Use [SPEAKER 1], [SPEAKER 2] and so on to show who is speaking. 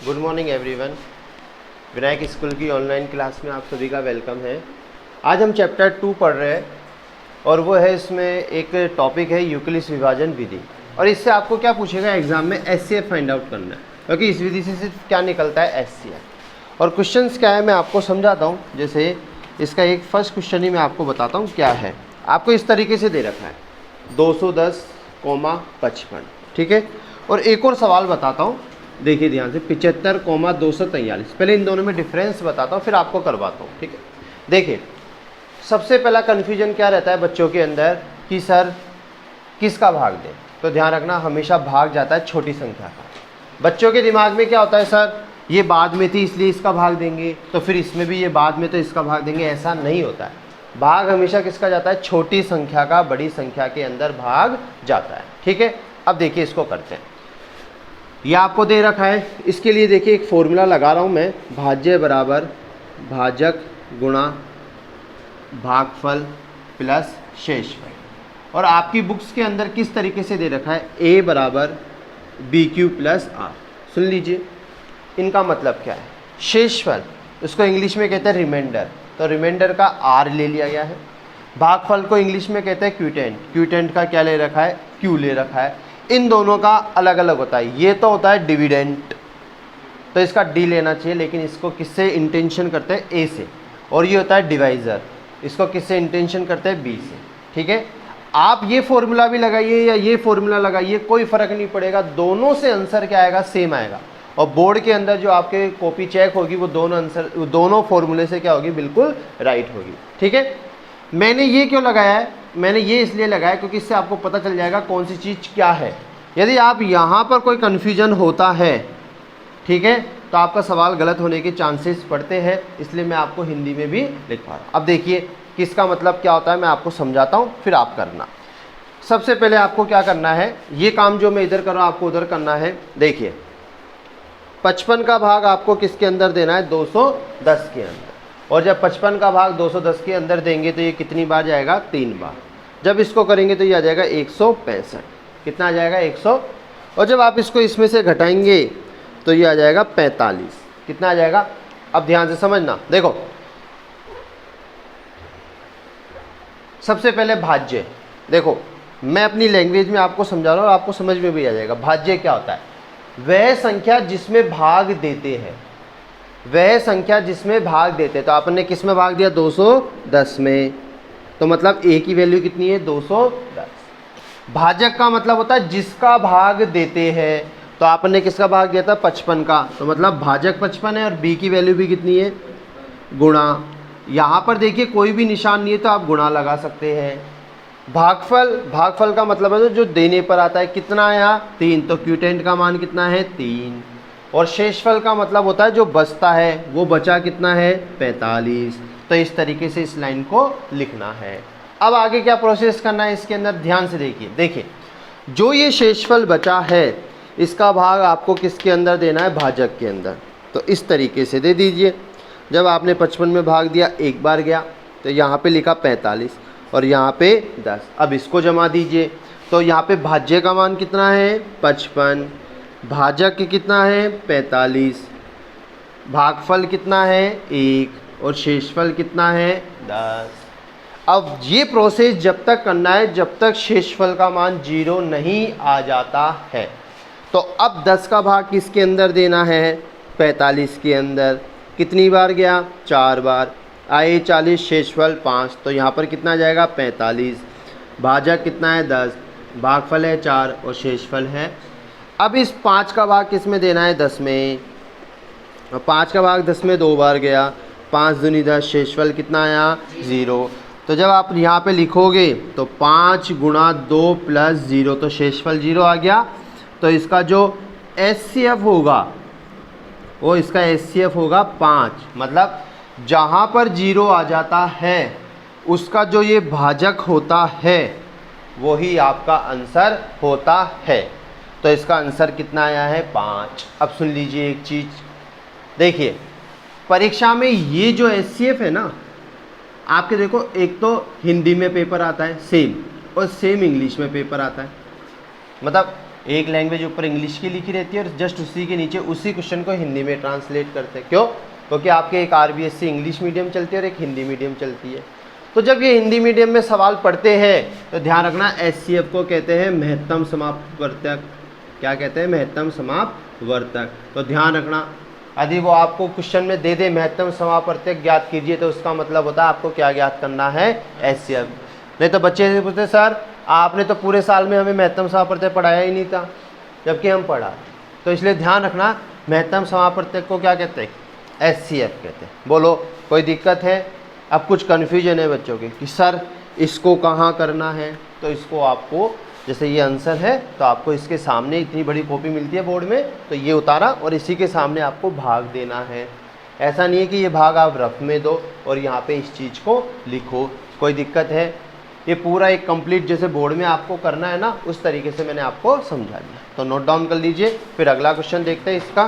[SPEAKER 1] Good morning everyone. Vinayak school की online class में आप सभी का वेलकम है। आज हम चैप्टर 2 पढ़ रहे हैं और वो है, इसमें एक टॉपिक है यूक्लिड्स विभाजन विधि। और इससे आपको क्या पूछेगा एग्जाम में, एचसीएफ फाइंड आउट करना है, क्योंकि इस विधि से सिर्फ क्या निकलता है, एचसीएफ। और क्वेश्चंस क्या है मैं आपको समझाता हूँ। जैसे इसका एक फर्स्ट क्वेश्चन ही मैं आपको बताता हूँ क्या है। आपको इस तरीके से दे रखा है 210,55, ठीक है। और एक और सवाल बताता हूँ, देखिए ध्यान से, 75,243। पहले इन दोनों में डिफरेंस बताता हूँ फिर आपको करवाता हूँ, ठीक है। देखिए सबसे पहला कन्फ्यूजन क्या रहता है बच्चों के अंदर कि सर किसका भाग दें। तो ध्यान रखना, हमेशा भाग जाता है छोटी संख्या का। बच्चों के दिमाग में क्या होता है, सर ये बाद में थी इसलिए इसका भाग देंगे, तो फिर इसमें भी ये बाद में तो इसका भाग देंगे। ऐसा नहीं होता है। भाग हमेशा किसका जाता है, छोटी संख्या का बड़ी संख्या के अंदर भाग जाता है, ठीक है। अब देखिए इसको करते हैं। ये आपको दे रखा है, इसके लिए देखिए एक फॉर्मूला लगा रहा हूँ मैं, भाज्य बराबर भाजक गुणा भागफल प्लस शेषफल। और आपकी बुक्स के अंदर किस तरीके से दे रखा है, a बराबर बी क्यू प्लस आर। सुन लीजिए इनका मतलब क्या है। शेषफल इसको इंग्लिश में कहते हैं रिमाइंडर, तो रिमाइंडर का r ले लिया गया है। भागफल को इंग्लिश में कहते हैं क्यूटेंट, क्यूटेंट का क्या ले रखा है, q ले रखा है। इन दोनों का अलग अलग होता है। ये तो होता है डिविडेंट, तो इसका d लेना चाहिए, लेकिन इसको किससे इंटेंशन करते हैं, a से। और ये होता है डिवाइज़र, इसको किससे इंटेंशन करते हैं, b से, ठीक है। आप ये फॉर्मूला भी लगाइए या ये फॉर्मूला लगाइए, कोई फ़र्क नहीं पड़ेगा, दोनों से आंसर क्या आएगा, सेम आएगा। और बोर्ड के अंदर जो आपके कॉपी चेक होगी वो दोनों फॉर्मूले से क्या होगी, बिल्कुल राइट होगी, ठीक है। मैंने ये क्यों लगाया है, मैंने ये इसलिए लगाया क्योंकि इससे आपको पता चल जाएगा कौन सी चीज़ क्या है। यदि आप यहाँ पर कोई कन्फ्यूजन होता है, ठीक है, तो आपका सवाल गलत होने के चांसेस बढ़ते हैं, इसलिए मैं आपको हिंदी में भी लिखवा रहा हूँ। अब देखिए किसका मतलब क्या होता है, मैं आपको समझाता हूँ फिर आप करना। सबसे पहले आपको क्या करना है, ये काम जो मैं इधर कर रहा हूँ आपको उधर करना है। देखिए 55 का भाग आपको किसके अंदर देना है, 210 के अंदर। और जब 55 का भाग 210 के अंदर देंगे तो ये कितनी बार जाएगा, 3 बार। जब इसको करेंगे तो ये आ जाएगा 165। कितना आ जाएगा, 100। और जब आप इसको इसमें से घटाएंगे तो ये आ जाएगा 45। कितना आ जाएगा, अब ध्यान से समझना। देखो सबसे पहले भाज्य, देखो मैं अपनी लैंग्वेज में आपको समझा रहा हूँ और आपको समझ में भी आ जाएगा। भाज्य क्या होता है, वह संख्या जिसमें भाग देते हैं, वह संख्या जिसमें भाग देते हैं। तो आपने किस में भाग दिया, 210 में, तो मतलब a की वैल्यू कितनी है, 210। भाजक का मतलब होता है जिसका भाग देते हैं, तो आपने किसका भाग दिया था, 55 का, तो मतलब भाजक 55 है। और b की वैल्यू भी कितनी है, गुणा। यहाँ पर देखिए कोई भी निशान नहीं है तो आप गुणा लगा सकते हैं। भागफल, भागफल का मतलब है जो देने पर आता है, कितना है यहाँ, 3, तो क्यूटेंट का मान कितना है, 3। और शेषफल का मतलब होता है जो बचता है, वो बचा कितना है, 45। तो इस तरीके से इस लाइन को लिखना है। अब आगे क्या प्रोसेस करना है इसके अंदर, ध्यान से देखिए। देखिए जो ये शेषफल बचा है इसका भाग आपको किसके अंदर देना है, भाजक के अंदर। तो इस तरीके से दे दीजिए। जब आपने 55 में भाग दिया, एक बार गया, तो यहाँ पे लिखा 45 और यहाँ पे 10। अब इसको जमा दीजिए, तो यहाँ पे भाज्य का मान कितना है, 55, भाजक कितना है, 45, भागफल कितना है, 1, और शेषफल कितना है, 10। अब ये प्रोसेस जब तक करना है जब तक शेषफल का मान 0 नहीं आ जाता है। तो अब 10 का भाग किसके अंदर देना है, 45 के अंदर। कितनी बार गया, 4 बार आए, 40, शेषफल 5, तो यहाँ पर कितना जाएगा, 45। भाजक कितना है, 10, भागफल है 4 और शेषफल है। अब इस 5 का भाग किस में देना है, 10 में। 5 का भाग 10 में 2 बार गया, 5 दूनी 10, शेषफल कितना आया, 0। तो जब आप यहाँ पे लिखोगे तो 5 गुणा 2 प्लस 0, तो शेषफल 0 आ गया। तो इसका जो एचसीएफ होगा वो इसका एचसीएफ होगा 5। मतलब जहाँ पर 0 आ जाता है उसका जो ये भाजक होता है वही आपका आंसर होता है। तो इसका आंसर कितना आया है, 5। अब सुन लीजिए एक चीज़, देखिए परीक्षा में ये जो एचसीएफ है ना, आपके देखो एक तो हिंदी में पेपर आता है सेम, और सेम इंग्लिश में पेपर आता है। मतलब एक लैंग्वेज ऊपर इंग्लिश की लिखी रहती है और जस्ट उसी के नीचे उसी क्वेश्चन को हिंदी में ट्रांसलेट करते हैं। क्यों? क्योंकि आपके एक आरबीएससी इंग्लिश मीडियम चलती है और एक हिंदी मीडियम चलती है। तो जब ये हिंदी मीडियम में सवाल पढ़ते हैं तो ध्यान रखना एचसीएफ को कहते हैं महत्तम समापवर्तक। क्या कहते हैं? महत्तम समापवर्तक। तो ध्यान रखना, यदि वो आपको क्वेश्चन में दे दे महत्तम समापवर्तक ज्ञात कीजिए तो उसका मतलब होता है आपको क्या ज्ञात करना है? एचसीएफ। नहीं तो बच्चे से पूछते सर आपने तो पूरे साल में हमें महत्तम समापवर्तक पढ़ाया ही नहीं था, जबकि हम पढ़ा। तो इसलिए ध्यान रखना महत्तम समापवर्तक को क्या कहते हैं? एचसीएफ कहते हैं। बोलो कोई दिक्कत है? अब कुछ कन्फ्यूजन है बच्चों के कि सर इसको कहाँ करना है, तो इसको आपको जैसे ये आंसर है तो आपको इसके सामने इतनी बड़ी कॉपी मिलती है बोर्ड में, तो ये उतारा और इसी के सामने आपको भाग देना है। ऐसा नहीं है कि ये भाग आप रफ में दो और यहाँ पे इस चीज़ को लिखो। कोई दिक्कत है? ये पूरा एक कंप्लीट जैसे बोर्ड में आपको करना है ना, उस तरीके से मैंने आपको समझा दिया। तो नोट डाउन कर लीजिए, फिर अगला क्वेश्चन देखते हैं इसका।